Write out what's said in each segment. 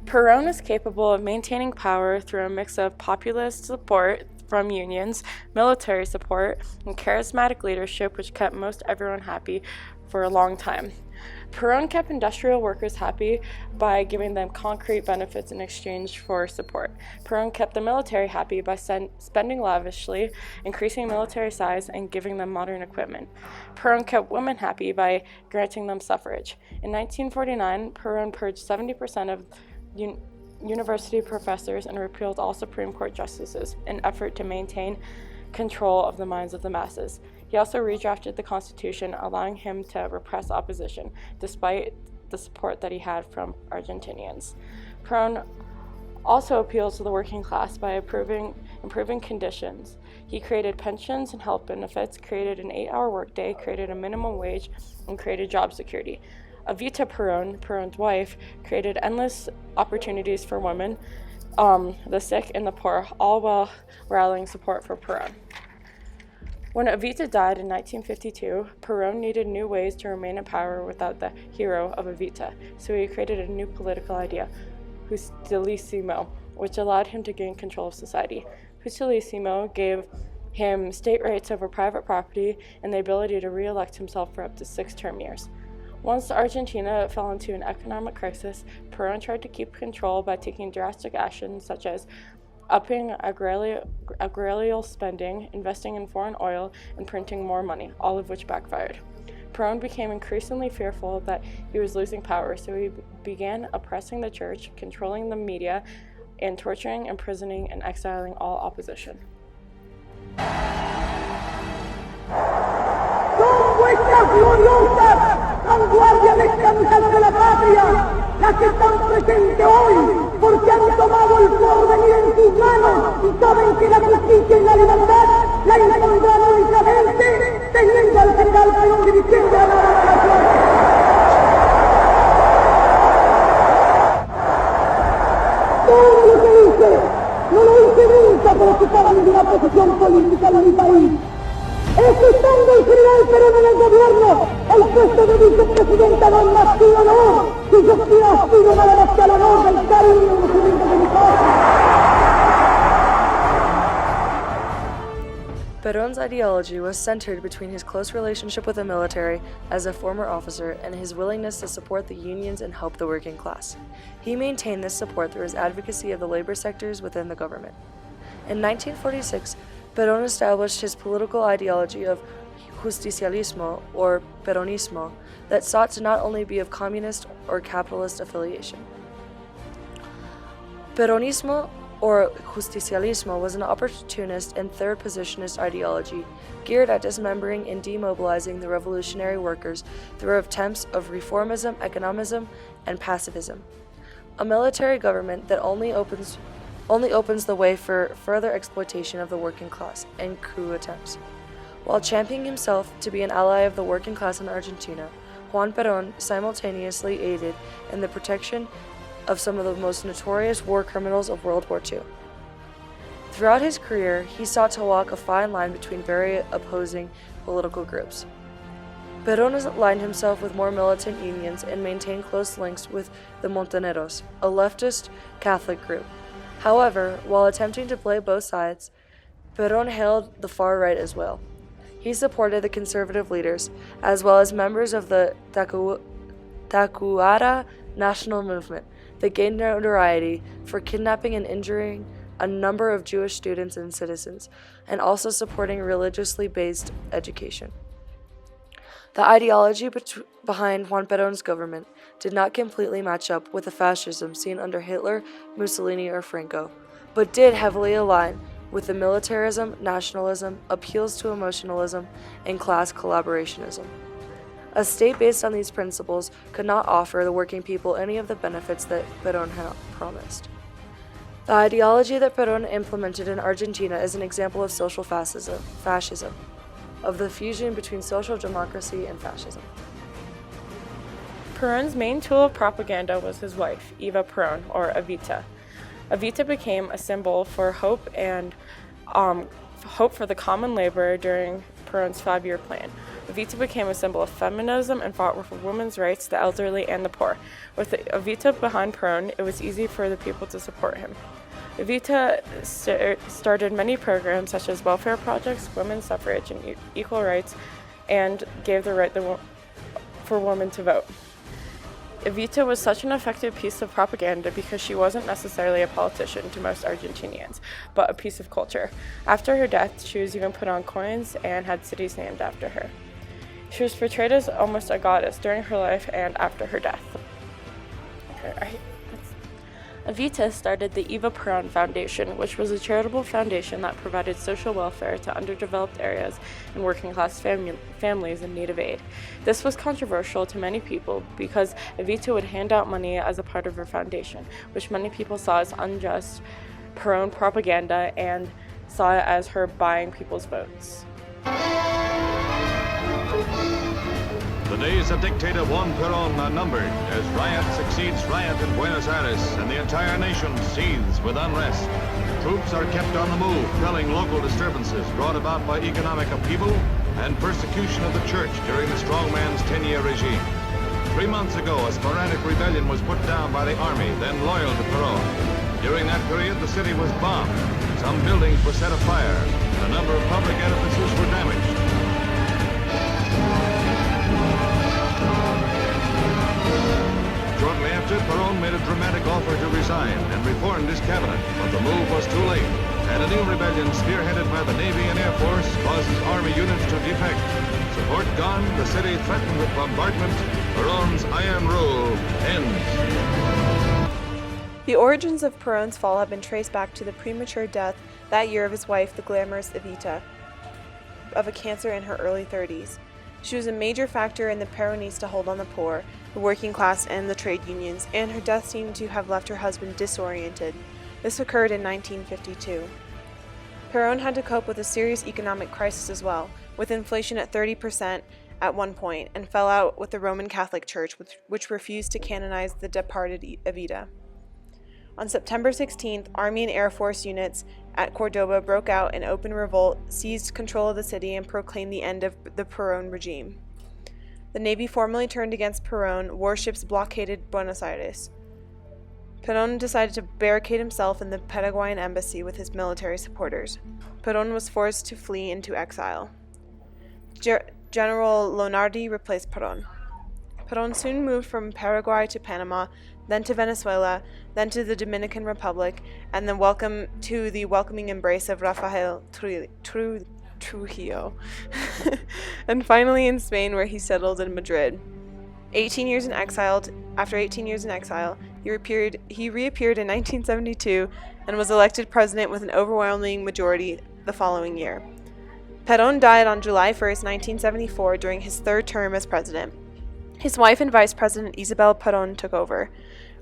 Peron is capable of maintaining power through a mix of populist support from unions, military support, and charismatic leadership, which kept most everyone happy for a long time. Peron kept industrial workers happy by giving them concrete benefits in exchange for support. Peron kept the military happy by spending lavishly, increasing military size, and giving them modern equipment. Peron kept women happy by granting them suffrage. In 1949, Peron purged 70% of university professors and repealed all Supreme Court justices in an effort to maintain control of the minds of the masses. He also redrafted the Constitution, allowing him to repress opposition, despite the support that he had from Argentinians. Peron also appealed to the working class by improving conditions. He created pensions and health benefits, created an 8-hour workday, created a minimum wage, and created job security. Evita Peron, Peron's wife, created endless opportunities for women, the sick, and the poor, all while rallying support for Peron. When Evita died in 1952, Peron needed new ways to remain in power without the hero of Evita, so he created a new political idea, Justicialismo, which allowed him to gain control of society. Justicialismo gave him state rights over private property and the ability to re-elect himself for up to 6 term years. Once Argentina fell into an economic crisis, Peron tried to keep control by taking drastic actions such as upping agrarian spending, investing in foreign oil, and printing more money, all of which backfired. Peron became increasingly fearful that he was losing power, so he began oppressing the church, controlling the media, and torturing, imprisoning, and exiling all opposition. Son vuestras gloriosas vanguardias descansas de la patria, las que están presentes hoy, porque han tomado el porvenir en sus manos y saben que la justicia y la libertad la impondrán únicamente teniendo al general Perón dirigiendo a la nación. Todo lo que hice, no lo hice nunca por ocupar ninguna posición política en mi país. Estando el general Perón en el gobierno, el puesto de vicepresidenta no es más que un honor, y yo sí aspiro nada más que al honor del cariño infinito de mi patria. Perón's ideology was centered between his close relationship with the military as a former officer and his willingness to support the unions and help the working class. He maintained this support through his advocacy of the labor sectors within the government. In 1946, Peron established his political ideology of justicialismo, or peronismo, that sought to not only be of communist or capitalist affiliation. Peronismo, or justicialismo, was an opportunist and third positionist ideology geared at dismembering and demobilizing the revolutionary workers through attempts of reformism, economism, and pacifism. A military government that only opens the way for further exploitation of the working class and coup attempts. While championing himself to be an ally of the working class in Argentina, Juan Perón simultaneously aided in the protection of some of the most notorious war criminals of World War II. Throughout his career, he sought to walk a fine line between very opposing political groups. Perón aligned himself with more militant unions and maintained close links with the Montoneros, a leftist Catholic group. However, while attempting to play both sides, Peron hailed the far right as well. He supported the conservative leaders, as well as members of the Tacuara National Movement that gained notoriety for kidnapping and injuring a number of Jewish students and citizens, and also supporting religiously based education. The ideology behind Juan Perón's government did not completely match up with the fascism seen under Hitler, Mussolini, or Franco, but did heavily align with the militarism, nationalism, appeals to emotionalism, and class collaborationism. A state based on these principles could not offer the working people any of the benefits that Perón had promised. The ideology that Perón implemented in Argentina is an example of social fascism, of the fusion between social democracy and fascism. Perón's main tool of propaganda was his wife, Eva Peron, or Evita. Evita became a symbol for hope and hope for the common laborer during Perón's 5-year plan, Evita became a symbol of feminism and fought for women's rights, the elderly, and the poor. With Evita behind Peron, it was easy for the people to support him. Evita started many programs such as welfare projects, women's suffrage, and equal rights, and gave the right for women to vote. Evita was such an effective piece of propaganda because she wasn't necessarily a politician to most Argentinians, but a piece of culture. After her death, she was even put on coins and had cities named after her. She was portrayed as almost a goddess during her life and after her death. Evita started the Eva Peron Foundation, which was a charitable foundation that provided social welfare to underdeveloped areas and working-class families in need of aid. This was controversial to many people because Evita would hand out money as a part of her foundation, which many people saw as unjust Peron propaganda and saw it as her buying people's votes. The days of dictator Juan Peron are numbered as riot succeeds riot in Buenos Aires and the entire nation seethes with unrest. Troops are kept on the move, quelling local disturbances brought about by economic upheaval and persecution of the church during the strongman's 10-year regime. 3 months ago, a sporadic rebellion was put down by the army, then loyal to Peron. During that period, the city was bombed. Some buildings were set afire. A number of public edifices were damaged. Shortly after, Peron made a dramatic offer to resign and reformed his cabinet, but the move was too late, and a new rebellion spearheaded by the Navy and Air Force causes army units to defect. Support gone, the city threatened with bombardment, Peron's iron rule ends. The origins of Peron's fall have been traced back to the premature death that year of his wife, the glamorous Evita, of a cancer in her early 30s. She was a major factor in the Peronista hold on the poor, the working class, and the trade unions, and her death seemed to have left her husband disoriented. This occurred in 1952. Peron had to cope with a serious economic crisis as well, with inflation at 30% at one point, and fell out with the Roman Catholic Church, which refused to canonize the departed Evita. On September 16th, Army and Air Force units at Cordoba broke out in open revolt, seized control of the city, and proclaimed the end of the Peron regime. The Navy formally turned against Peron. Warships blockaded Buenos Aires. Peron decided to barricade himself in the Paraguayan embassy with his military supporters. Peron was forced to flee into exile. General Lonardi replaced Peron. Peron soon moved from Paraguay to Panama, then to Venezuela, then to the Dominican Republic, and then to the welcoming embrace of Rafael Trujillo, and finally in Spain, where he settled in Madrid. After 18 years in exile, he reappeared in 1972 and was elected president with an overwhelming majority the following year. Peron died on July 1st, 1974, during his third term as president. His wife and Vice President Isabel Peron took over.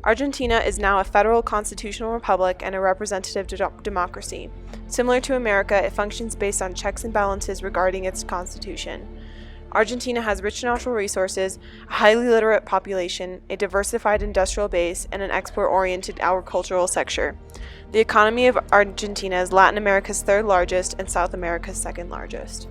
Argentina is now a federal constitutional republic and a representative democracy. Similar to America, it functions based on checks and balances regarding its constitution. Argentina has rich natural resources, a highly literate population, a diversified industrial base, and an export-oriented agricultural sector. The economy of Argentina is Latin America's third largest and South America's second largest.